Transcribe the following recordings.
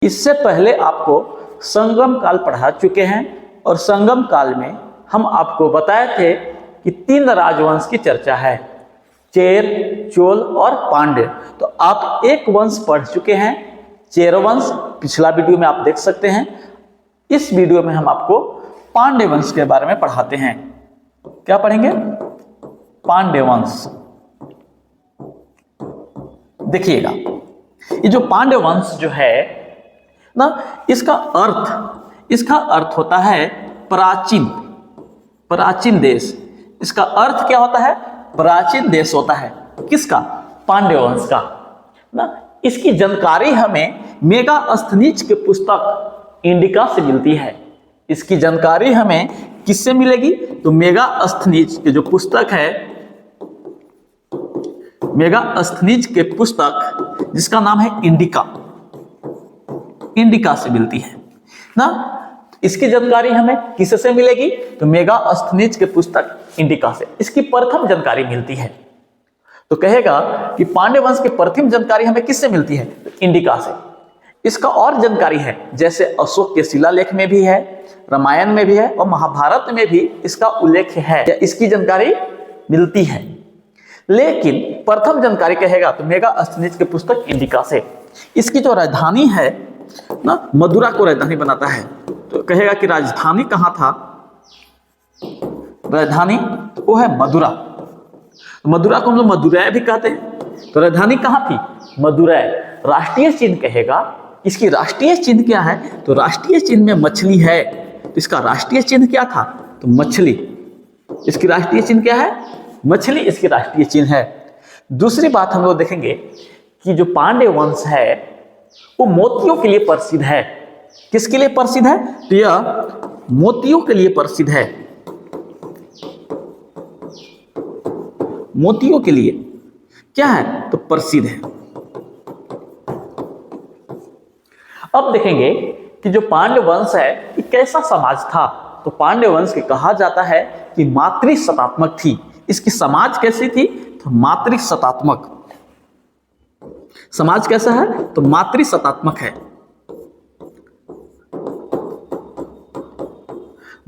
इससे पहले आपको संगम काल पढ़ा चुके हैं और संगम काल में हम आपको बताए थे कि 3 राजवंश की चर्चा है, चेर, चोल और पांड्य। तो आप एक वंश पढ़ चुके हैं, चेर वंश, पिछला वीडियो में आप देख सकते हैं। इस वीडियो में हम आपको पांड्य वंश के बारे में पढ़ाते हैं। क्या पढ़ेंगे? पांड्य वंश। देखिएगा, ये जो पांड्य वंश जो है ना, इसका अर्थ होता है प्राचीन देश। इसका अर्थ क्या होता है? प्राचीन देश होता है। किसका? पांड्य वंश का ना। इसकी जानकारी हमें मेगास्थनीज के पुस्तक इंडिका से मिलती है। इसकी जानकारी हमें किससे मिलेगी? तो मेगास्थनीज के जो पुस्तक है, मेगास्थनीज के पुस्तक जिसका नाम है इंडिका से मिलती है ना। इसकी जानकारी हमें किससे मिलेगी? तो मेगास्थनीज के पुस्तक इंडिका से इसकी प्रथम जानकारी मिलती है। तो कहेगा कि पांड्य वंश की प्रथम जानकारी हमें किससे मिलती है? तो इंडिका से। इसका और जानकारी है, जैसे अशोक के शिलालेख में भी है, रामायण में भी है और महाभारत में भी इसका उल्लेख है, इसकी जानकारी मिलती है। लेकिन प्रथम जानकारी कहेगा तो मेगास्थनीज के पुस्तक इंडिका से। इसकी जो राजधानी है ना, मदुरा को राजधानी बनाता है। तो कहेगा कि राजधानी कहां था? राजधानी वो है मदुरा। मदुरा को हम लोग मदुरै भी कहते हैं। तो राजधानी कहां थी? मदुरै। राष्ट्रीय चिन्ह कहेगा, इसकी राष्ट्रीय चिन्ह क्या है? तो राष्ट्रीय चिन्ह में मछली है। तो इसका राष्ट्रीय चिन्ह क्या था? तो मछली। इसकी राष्ट्रीय चिन्ह क्या है? मछली इसकी राष्ट्रीय चिन्ह है। दूसरी बात हम लोग देखेंगे कि जो पांड्य वंश है वो मोतियों के लिए प्रसिद्ध है। किसके लिए प्रसिद्ध है? तो यह मोतियों के लिए प्रसिद्ध है। मोतियों के लिए क्या है? तो प्रसिद्ध है। अब देखेंगे कि जो पांड्य वंश है ये कैसा समाज था। तो पांड्य वंश के कहा जाता है कि मातृसत्तात्मक थी। इसकी समाज कैसी थी? तो मातृसत्तात्मक। समाज कैसा है? तो मातृसत्तात्मक है।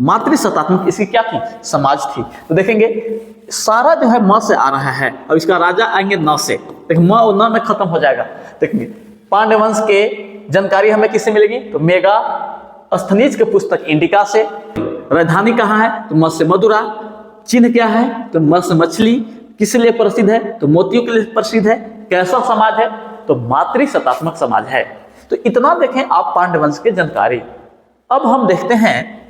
मातृसत्तात्मक इसकी क्या थी? समाज थी। तो देखेंगे सारा जो है म से आ रहा है और इसका राजा आएंगे न से। देखिए म और न में खत्म हो जाएगा। देखेंगे पांड्य वंश के जानकारी हमें किससे मिलेगी? तो मेगास्थनीज के पुस्तक इंडिका से। राजधानी कहाँ है? तो म से मदुरा। चिन्ह क्या है? तो म से मछली। किस लिए प्रसिद्ध है? तो मोतियों के लिए प्रसिद्ध है। कैसा समाज है? तो मातृसत्तात्मक समाज है। तो इतना देखें आप पांड्य वंश की जानकारी। अब हम देखते हैं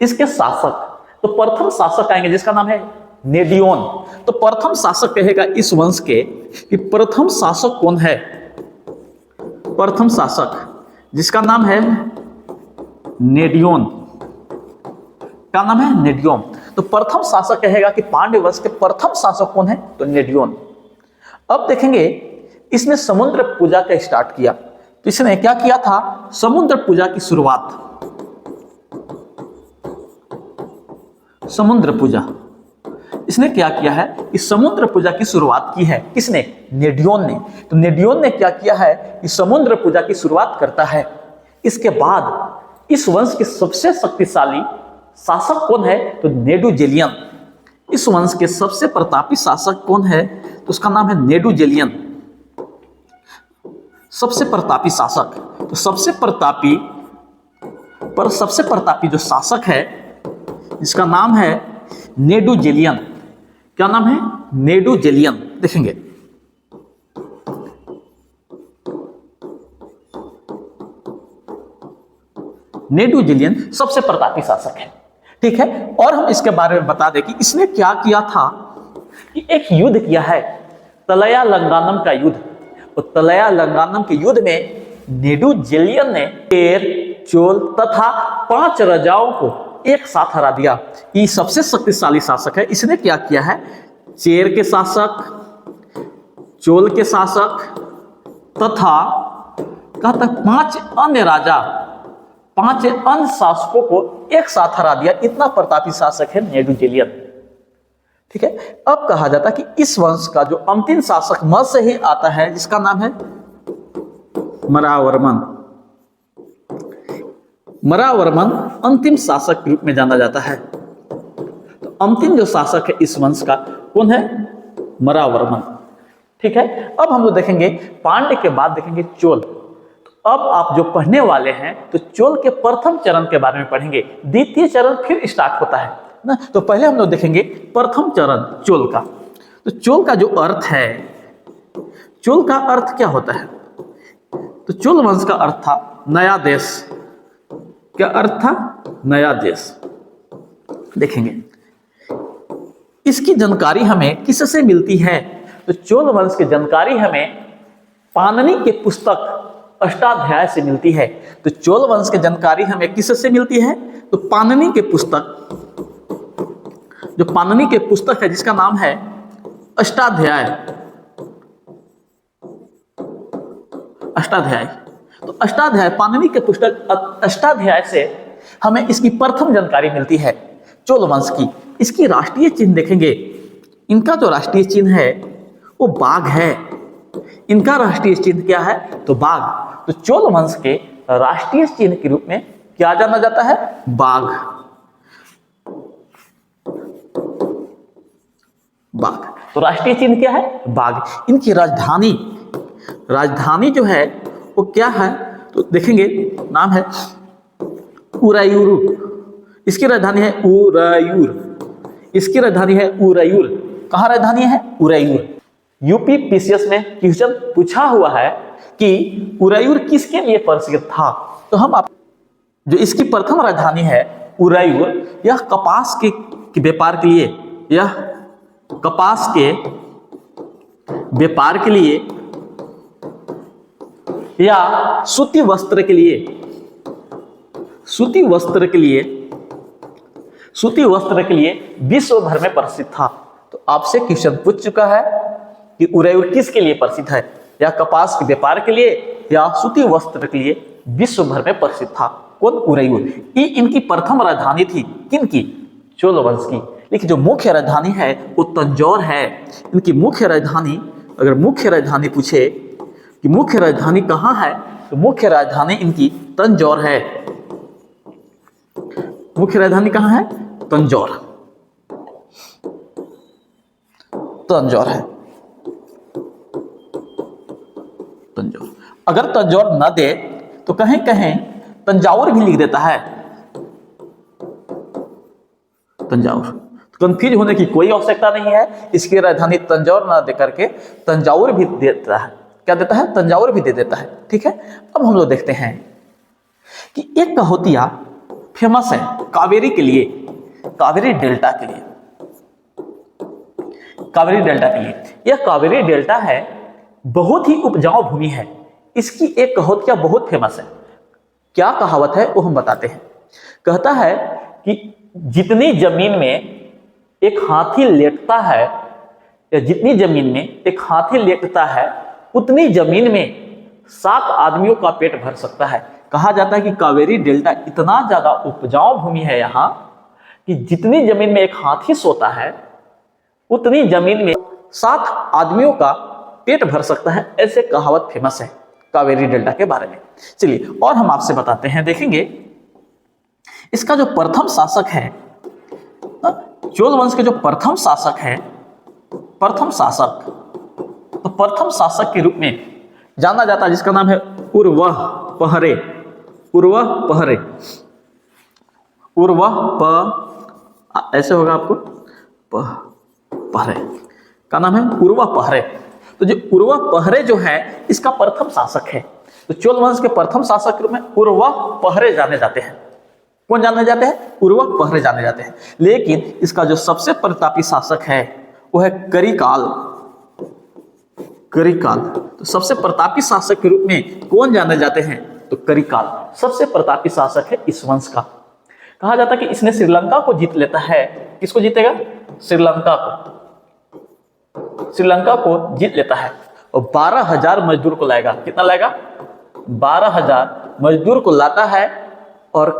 इसके शासक। तो प्रथम शासक आएंगे जिसका नाम है नेडियोन। तो प्रथम शासक कहेगा इस वंश के कि प्रथम शासक कौन है? प्रथम शासक जिसका नाम है नेडियोन। क्या नाम है? नेडियोन। तो प्रथम शासक कहेगा कि पांड्य वंश के प्रथम शासक कौन है? तो नेडियोन। अब देखेंगे इसने समुद्र पूजा का स्टार्ट किया। तो इसने क्या किया था? समुद्र पूजा की शुरुआत। समुद्र पूजा इसने क्या किया है? इस समुद्र पूजा की शुरुआत की है। किसने? नेडियोन ने। तो नेडियोन ने क्या किया है? कि समुद्र पूजा की शुरुआत करता है। इसके बाद इस वंश के सबसे शक्तिशाली शासक कौन है? तो नेडुजेलियन। इस वंश के सबसे प्रतापी शासक कौन है? तो उसका नाम है नेडुजेलियन। सबसे प्रतापी शासक। तो सबसे प्रतापी जो शासक है जिसका नाम है नेडुजेलियन। क्या नाम है? नेडुजेलियन। देखेंगे नेडुजेलियन सबसे प्रतापी शासक है। ठीक है। और हम इसके बारे में बता दें कि इसने क्या किया था कि एक युद्ध किया है, तलया लंगानम का युद्ध। और तलया लंगानम के युद्ध में नेडुजेलियन ने चेर, चोल तथा 5 राजाओं को एक साथ हरा दिया। ये सबसे शक्तिशाली शासक है। इसने क्या किया है? चेर के शासक, चोल के शासक तथा कहता 5 अन्य राजा, 5 अन्य शासकों को एक साथ हरा दिया। इतना प्रतापी शासक है नेडुजेलियन। ठीक है। अब कहा जाता है कि इस वंश का जो अंतिम शासक म से ही आता है, जिसका नाम है मरावर्मन। मरावर्मन अंतिम शासक के रूप में जाना जाता है। तो अंतिम जो शासक है इस वंश का कौन है? मरावर्मन। ठीक है। अब हम लोग देखेंगे पांड्य के बाद देखेंगे चोल। तो अब आप जो पढ़ने वाले हैं तो चोल के प्रथम चरण के बारे में पढ़ेंगे, द्वितीय चरण फिर स्टार्ट होता है ना। तो पहले हम लोग देखेंगे प्रथम चरण चोल का। तो चोल का जो अर्थ है, चोल का अर्थ क्या होता है? तो चोल वंश का अर्थ था नया देश। क्या अर्थ था? नया देश। देखेंगे इसकी जानकारी हमें किससे मिलती है? तो चोल वंश की जानकारी हमें पाणिनि के पुस्तक अष्टाध्याय से मिलती है। तो चोल वंश की जानकारी हमें किससे मिलती है? तो पाणिनि के पुस्तक, जो पाणिनि के पुस्तक है जिसका नाम है अष्टाध्याय। अष्टाध्याय, तो अष्टाध्याय पाणिनि के पुस्तक अष्टाध्याय से हमें इसकी प्रथम जानकारी मिलती है चोल वंश की। इसकी राष्ट्रीय चिन्ह देखेंगे, इनका जो राष्ट्रीय चिन्ह है वो बाघ है। इनका राष्ट्रीय चिन्ह क्या है? तो बाघ। तो चोल वंश के राष्ट्रीय चिन्ह के रूप में क्या जाना जाता है? बाघ। बाघ, तो राष्ट्रीय चिन्ह क्या है? बाघ। इनकी राजधानी, राजधानी जो है वो क्या है? तो देखेंगे नाम है उरायूर। इसकी राजधानी है उरायूर। इसकी राजधानी है उरायूर। कहाँ राजधानी है? उरायूर। यूपी पीसीएस में क्वेश्चन पूछा हुआ है कि उरायूर किसके लिए प्रसिद्ध था। तो हम आप जो इसकी प्रथम राजधानी है उरायूर, यह कपास के व्यापार के लिए, यह कपास के व्यापार के लिए या सूती वस्त्र के लिए, सूती वस्त्र के लिए, सूती वस्त्र के लिए विश्व भर में प्रसिद्ध था। तो आपसे क्वेश्चन पूछ चुका है कि उरायूर किसके लिए प्रसिद्ध है? या कपास के व्यापार के लिए या सूती वस्त्र के लिए विश्व भर में प्रसिद्ध था। कौन? उरायूर। ये इनकी प्रथम राजधानी थी। किनकी? चोल वंश की। लेकिन जो मुख्य राजधानी है वो तंजौर है। इनकी मुख्य राजधानी, अगर मुख्य राजधानी पूछे कि मुख्य राजधानी कहाँ है, तो मुख्य राजधानी इनकी तंजौर है। मुख्य राजधानी कहाँ है? तंजौर। तंजौर है, तंजौर। अगर तंजौर न दे तो कहीं कहीं तंजावुर भी लिख देता है, तंजावुर। कंफ्यूज होने की कोई आवश्यकता नहीं है। इसकी राजधानी तंजौर ना दे करके तंजावुर भी देता है। क्या देता है? तंजावुर भी दे देता है। ठीक है। अब हम लोग देखते हैं कि एक कहोतिया फेमस है कावेरी के लिए, कावेरी डेल्टा के लिए, कावेरी डेल्टा के लिए। यह कावेरी डेल्टा है, बहुत ही उपजाऊ भूमि है। इसकी एक कहोतिया बहुत फेमस है। क्या कहावत है वो हम बताते हैं। कहता है कि जितनी जमीन में एक हाथी लेटता है, या जितनी जमीन में एक हाथी लेटता है उतनी जमीन में 7 आदमियों का पेट भर सकता है। कहा जाता है कि कावेरी डेल्टा इतना ज्यादा उपजाऊ भूमि है यहाँ कि जितनी जमीन में एक हाथी सोता है उतनी जमीन में 7 आदमियों का पेट भर सकता है। ऐसे कहावत फेमस है कावेरी डेल्टा के बारे में। चलिए और हम आपसे बताते हैं। देखेंगे इसका जो प्रथम शासक है, चोल वंश के जो प्रथम शासक है, प्रथम शासक, तो प्रथम शासक के रूप में जाना जाता है जिसका नाम है उर्वह पहरे। उर्वह पहरे, उर्वह प ऐसे होगा आपको पहरे का नाम है उर्वह पहरे। तो जो उर्वह पहरे जो है इसका प्रथम शासक है। तो चोल वंश के प्रथम शासक के रूप में उर्वह पहरे जाने जाते हैं। कौन जाने जाते हैं? उर्वह पहरे जाने जाते हैं। लेकिन इसका जो सबसे प्रतापी शासक है वो है करिकाल। करिकाल, तो सबसे प्रतापी शासक के रूप में कौन जाने जाते हैं? तो करिकाल सबसे प्रतापी शासक है इस वंश का। कहा जाता है कि इसने श्रीलंका को जीत लेता है। किसको जीतेगा? श्रीलंका को। श्रीलंका को जीत लेता है और 12,000 मजदूर को लाएगा। कितना लाएगा? 12,000 मजदूर को लाता है और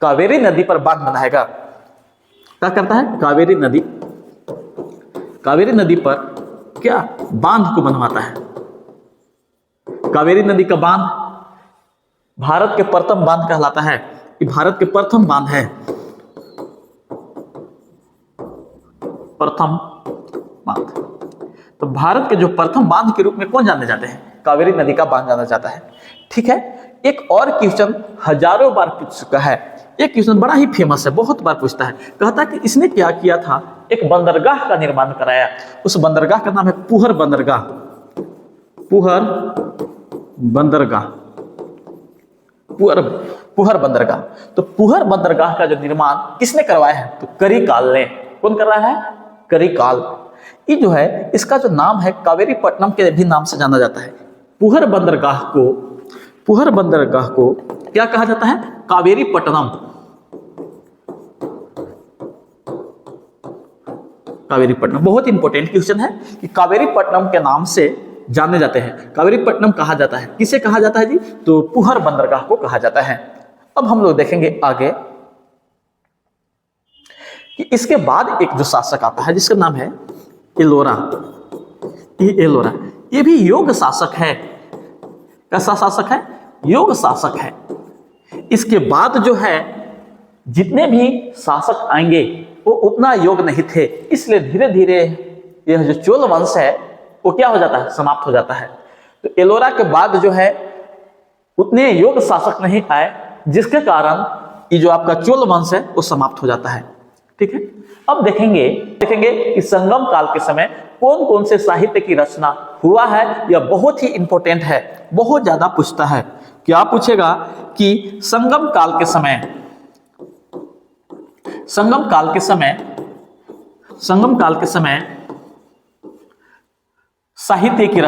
कावेरी नदी पर बांध बनाएगा। क्या करता है? कावेरी नदी कावेरी नदी पर क्या बांध को बनवाता है? कावेरी नदी का बांध भारत के प्रथम बांध कहलाता है। ये भारत के प्रथम बांध है, प्रथम बांध। तो भारत के जो प्रथम बांध के रूप में कौन जाने जाते हैं? कावेरी नदी का बांध जाना जाता है। ठीक है, एक और क्वेश्चन हजारों बार पूछ चुका है, एक क्वेश्चन बड़ा ही फेमस है, बहुत बार पूछता है। कहता है कि इसने क्या किया था? एक बंदरगाह का निर्माण कराया। उस बंदरगाह का नाम है पुहर बंदरगाह। पुहर बंदरगाह, पुहर बंदरगाह। तो पुहर बंदरगाह का जो निर्माण किसने करवाया है? तो करिकाल ने। कौन करवाया है? करिकाल। ये जो है, इसका जो नाम है कावेरी पट्टनम के भी नाम से जाना जाता है। पुहर बंदरगाह को क्या कहा जाता है? कावेरी पट्टनम। कावेरी पट्टनम बहुत इंपॉर्टेंट क्वेश्चन है कि कावेरी पट्टनम के नाम से जाने जाते हैं। कावेरी पट्टनम कहा जाता है, किसे कहा जाता है जी? तो पुहर बंदरगाह को कहा जाता है। अब हम लोग देखेंगे आगे कि इसके बाद एक जो शासक आता है जिसका नाम है एलोरा। एलोरा ये भी योग शासक है। कैसा शासक है? योग शासक है। इसके बाद जो है जितने भी शासक आएंगे वो उतना योग नहीं थे, इसलिए धीरे धीरे यह जो चोल वंश है वो क्या हो जाता है? समाप्त हो जाता है। तो एलोरा के बाद जो है उतने योग शासक नहीं आए, जिसके कारण ये जो आपका चोल वंश है वो समाप्त हो जाता है। ठीक है, अब देखेंगे कि संगम काल के समय कौन कौन से साहित्य की रचना हुआ है। यह बहुत ही इंपॉर्टेंट है, बहुत ज्यादा पूछता है। क्या पूछेगा कि संगम काल के समय साहित्य की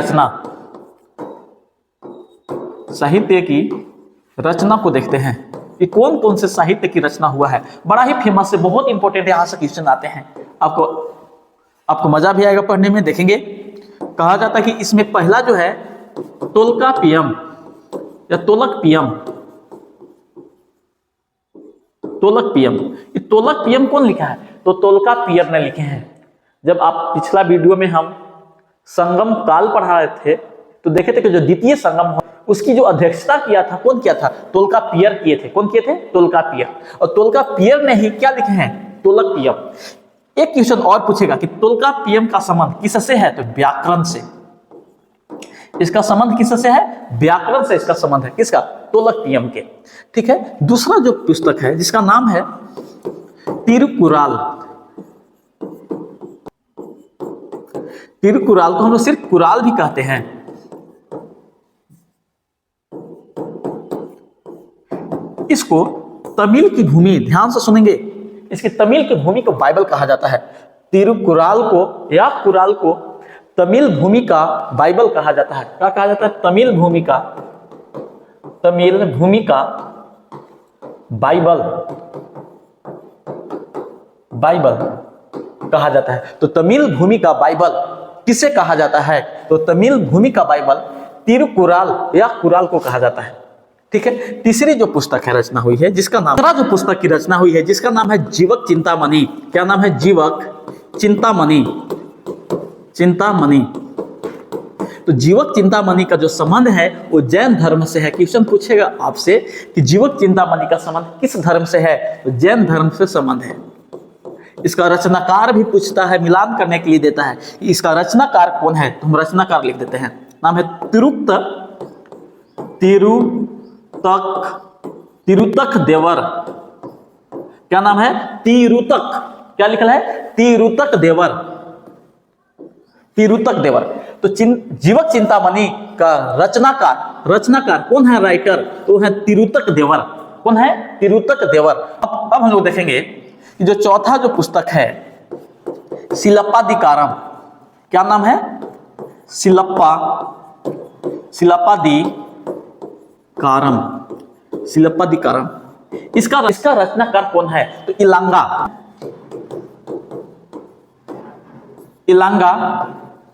रचना को देखते हैं कि कौन कौन से साहित्य की रचना हुआ है। बड़ा ही फेमस है, बहुत इंपॉर्टेंट है, यहां से क्वेश्चन आते हैं। आपको मजा भी आएगा पढ़ने में। देखेंगे, कहा जाता है कि इसमें पहला जो है तोलकापियम या तोलकपियम। ये तोलकपियम कौन लिखा है? तो तोलकापियर ने लिखे हैं। जब आप पिछला वीडियो में हम संगम काल पढ़ा रहे थे तो देखे थे कि जो द्वितीय संगम उसकी जो अध्यक्षता किया था कौन किया था? तोलकापियर किए थे। कौन किए थे? तोलकापियर। और तोलकापियर ने ही क्या लिखे हैं? तोलकपियम। एक क्वेश्चन और पूछेगा कि तोलकापियम का संबंध किससे है? तो व्याकरण से। इसका संबंध किससे है? व्याकरण से इसका संबंध है। किसका? तोलकपियम के। ठीक है, दूसरा जो पुस्तक है जिसका नाम है तिरुकुराल। तिरुकुराल को हम लोग सिर्फ कुराल भी कहते हैं। इसको तमिल की भूमि, ध्यान से सुनेंगे, इसकी तमिल की भूमि को बाइबल कहा जाता है। तिरुकुराल को या कुराल को तमिल भूमि का बाइबल कहा जाता है। क्या कहा जाता है? तमिल भूमि का बाइबल कहा जाता है। तो तमिल भूमि का बाइबल किसे कहा जाता है? तो तमिल भूमि का बाइबल तिरुकुराल या कुराल को कहा जाता है। ठीक है, तीसरी जो पुस्तक है रचना हुई है जिसका नाम, तीसरा जो पुस्तक की रचना हुई है जिसका नाम है जीवक चिंतामणि। क्या नाम है? जीवक चिंतामणि। तो जीवक चिंतामणि का जो संबंध है वो जैन धर्म से है। क्वेश्चन पूछेगा आपसे कि जीवक चिंतामणि का संबंध किस धर्म से है? तो जैन धर्म से संबंध है। इसका रचनाकार भी पूछता है, मिलान करने के लिए देता है। इसका रचनाकार कौन है? तो हम रचनाकार लिख देते हैं, नाम है तिरुतक देवर। क्या नाम है? तिरुतक। क्या लिखा है? तिरुतक देवर। तो जीवक चिंतामणि का रचनाकार कौन है? राइटर तो है तिरुतक देवर। कौन है? तिरुतक देवर। अब हम लोग देखेंगे कि जो चौथा जो पुस्तक है सिलप्पादिकारम। क्या नाम है? सिलप्पादिकारम। इसका रचनाकार कौन है? तो इलांगा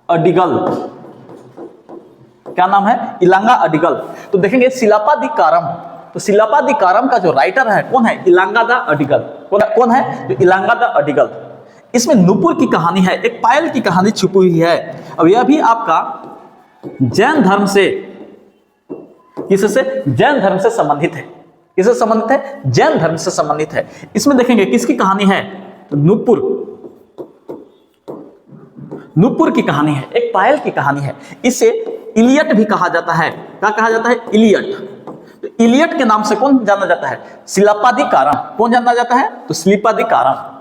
अडिगल। क्या नाम है? इलांगा अडिगल। तो देखेंगे सिलप्पादिकारम, तो सिलप्पादिकारम का जो राइटर है कौन है? इलांगा द अडिगल। कौन है? तो इलांगा द अडिगल। इसमें नूपुर की कहानी है, एक पायल की कहानी छुपी हुई है। अब यह भी आपका जैन धर्म से, किससे? जैन धर्म से संबंधित है। किससे संबंधित है? जैन धर्म से संबंधित है। इसमें देखेंगे किसकी कहानी है? तो नूपुर, नूपुर की कहानी है, एक पायल की कहानी है। इसे इलियट भी कहा जाता है। क्या कहा जाता है? इलियट। तो इलियट के नाम से कौन जाना जाता है? शिलापादिकारम। कौन जाना जाता है? तो शिलापादिकारम।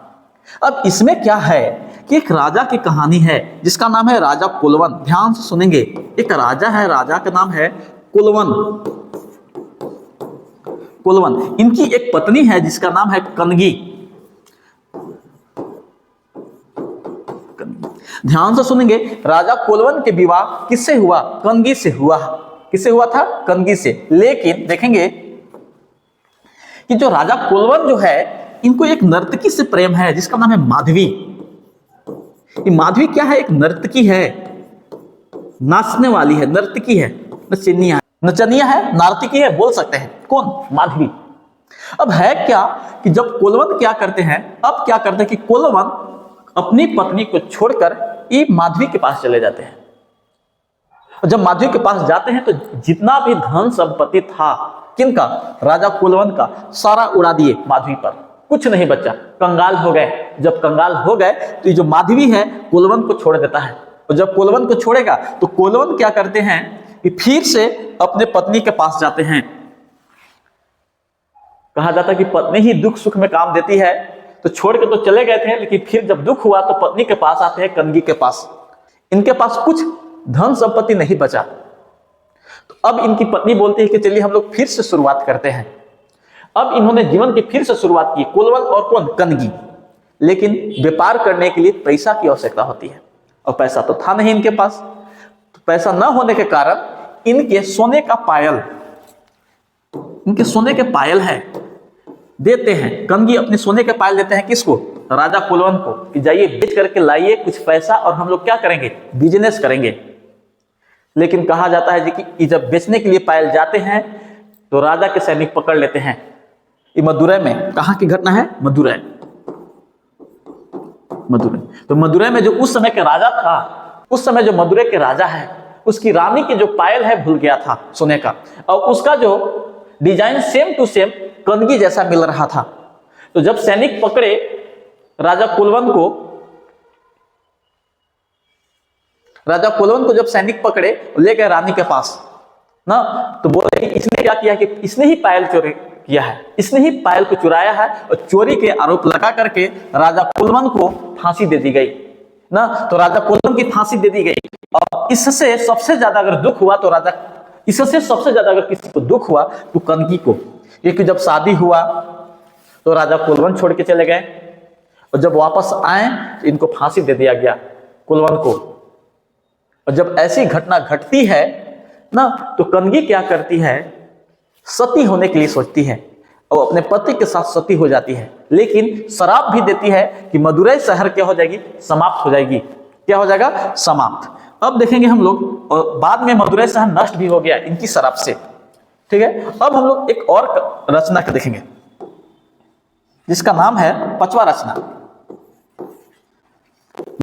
अब इसमें क्या है कि एक राजा की कहानी है जिसका नाम है राजा कुलवन। ध्यान से सुनेंगे, एक राजा है, राजा का नाम है कुलवन। कुलवन, इनकी एक पत्नी है जिसका नाम है कनगी। ध्यान से सुनेंगे, राजा कुलवन के विवाह किससे हुआ? कनगी से हुआ। किससे हुआ था? कनगी से। लेकिन देखेंगे कि जो राजा कुलवन जो है, इनको एक नर्तकी से प्रेम है जिसका नाम है माधवी। ये माधवी क्या है? एक नर्तकी है, नाचने वाली है, नर्तकी है, नचनिया है, नार्तिकी है, बोल सकते हैं। कौन? माधवी। अब है क्या कि जब कुलवन क्या करते हैं, अब क्या करते हैं कि कुलवन अपनी पत्नी को छोड़कर ये माधवी के पास चले जाते हैं। और जब माधवी के पास जाते हैं तो जितना भी धन संपत्ति था किनका? राजा कुलवन का, सारा उड़ा दिए माधवी पर, कुछ नहीं बचा, कंगाल हो गए। जब कंगाल हो गए तो ये जो माधवी है कुलवन को छोड़ देता है। और जब कुलवन को छोड़ेगा तो कुलवन क्या करते हैं कि फिर से अपने पत्नी के पास जाते हैं। कहा जाता है कि पत्नी ही दुख सुख में काम देती है, तो छोड़ के तो चले गए थे, लेकिन फिर जब दुख हुआ तो पत्नी के पास आते हैं, कनगी के पास। इनके पास कुछ धन संपत्ति नहीं बचा, तो अब इनकी पत्नी बोलती है कि चलिए हम लोग फिर से शुरुआत करते हैं। अब इन्होंने जीवन की फिर से शुरुआत की, कुलवन और कौन? कनगी। लेकिन व्यापार करने के लिए पैसा की आवश्यकता होती है, और पैसा तो था नहीं इनके पास। तो पैसा न होने के कारण इनके सोने का पायल, इनके सोने के पायल है, देते हैं। कनगी अपने सोने के पायल देते हैं किसको? राजा कुलवन को, कि जाइए बेच करके लाइए कुछ पैसा और हम लोग क्या करेंगे? बिजनेस करेंगे। लेकिन कहा जाता है कि जब बेचने के लिए पायल जाते हैं तो राजा के सैनिक पकड़ लेते हैं। ये मदुरै में, कहाँ की घटना है? मदुरै। मदुरै। तो मदुरै में जो उस समय के राजा था, उस समय जो मदुरै के राजा है, उसकी रानी की जो पायल है भूल गया था सोने का, और उसका जो डिजाइन सेम टू सेम कनगी जैसा मिल रहा था। तो जब सैनिक पकड़े राजा कुलवन को, राजा कुलवन को जब सैनिक पकड़े ले गए रानी के पास ना, तो बोले कि इसने क्या किया कि इसने ही पायल चोरी किया है, इसने ही पायल को चुराया है, और चोरी के आरोप लगा करके राजा कुलवन को फांसी दे दी गई ना। तो राजा कुलवन की फांसी दे दी गई। और इससे सबसे ज्यादा अगर दुख हुआ तो इससे सबसे ज्यादा अगर किसी को दुख हुआ तो कनगी को, क्योंकि जब शादी हुआ तो राजा कुलवन छोड़ के चले गए, और जब वापस आए तो इनको फांसी दे दिया गया, कुलवन को। और जब ऐसी घटना घटती है ना, तो कनगी क्या करती है? सती होने के लिए सोचती है, और अपने पति के साथ सती हो जाती है। लेकिन शराप भी देती है कि मदुरै शहर क्या हो जाएगी? समाप्त हो जाएगी। क्या हो जाएगा? समाप्त। अब देखेंगे हम लोग, और बाद में मदुरै शहर नष्ट भी हो गया इनकी शराप से। ठीक है, अब हम लोग एक और रचना के देखेंगे जिसका नाम है पांचवा रचना,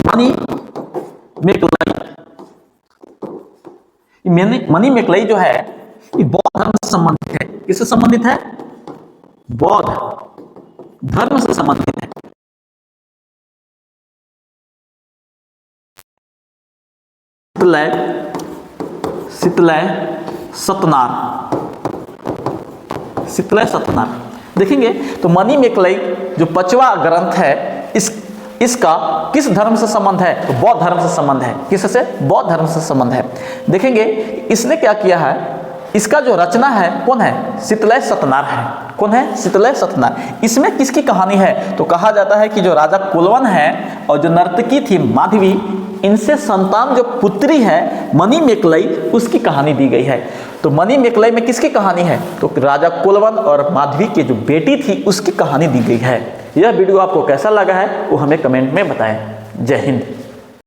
मनी मेकलई। मनी मेकलई जो है ये बौद्ध धर्म से संबंधित है। किससे संबंधित है? बौद्ध धर्म से संबंधित है। शीतलय सतनार देखेंगे तो मनी मेकलई जो पांचवा ग्रंथ है, इसका किस धर्म से संबंध है? तो बौद्ध धर्म से संबंध है। किससे? बौद्ध धर्म से संबंध है। देखेंगे इसने क्या किया है, इसका जो रचना है कौन है? शीतलय सतनार है। कौन है? शीतलय सतनार। इसमें किसकी कहानी है? तो कहा जाता है कि जो राजा कुलवन है और जो नर्तकी थी माधवी, इनसे संतान जो पुत्री है मनी मेकलई, उसकी कहानी दी गई है। तो मनी मेकलई में किसकी कहानी है? तो राजा कुलवन और माधवी की जो बेटी थी उसकी कहानी दी गई है। यह वीडियो आपको कैसा लगा है वो हमें कमेंट में बताएं। जय हिंद।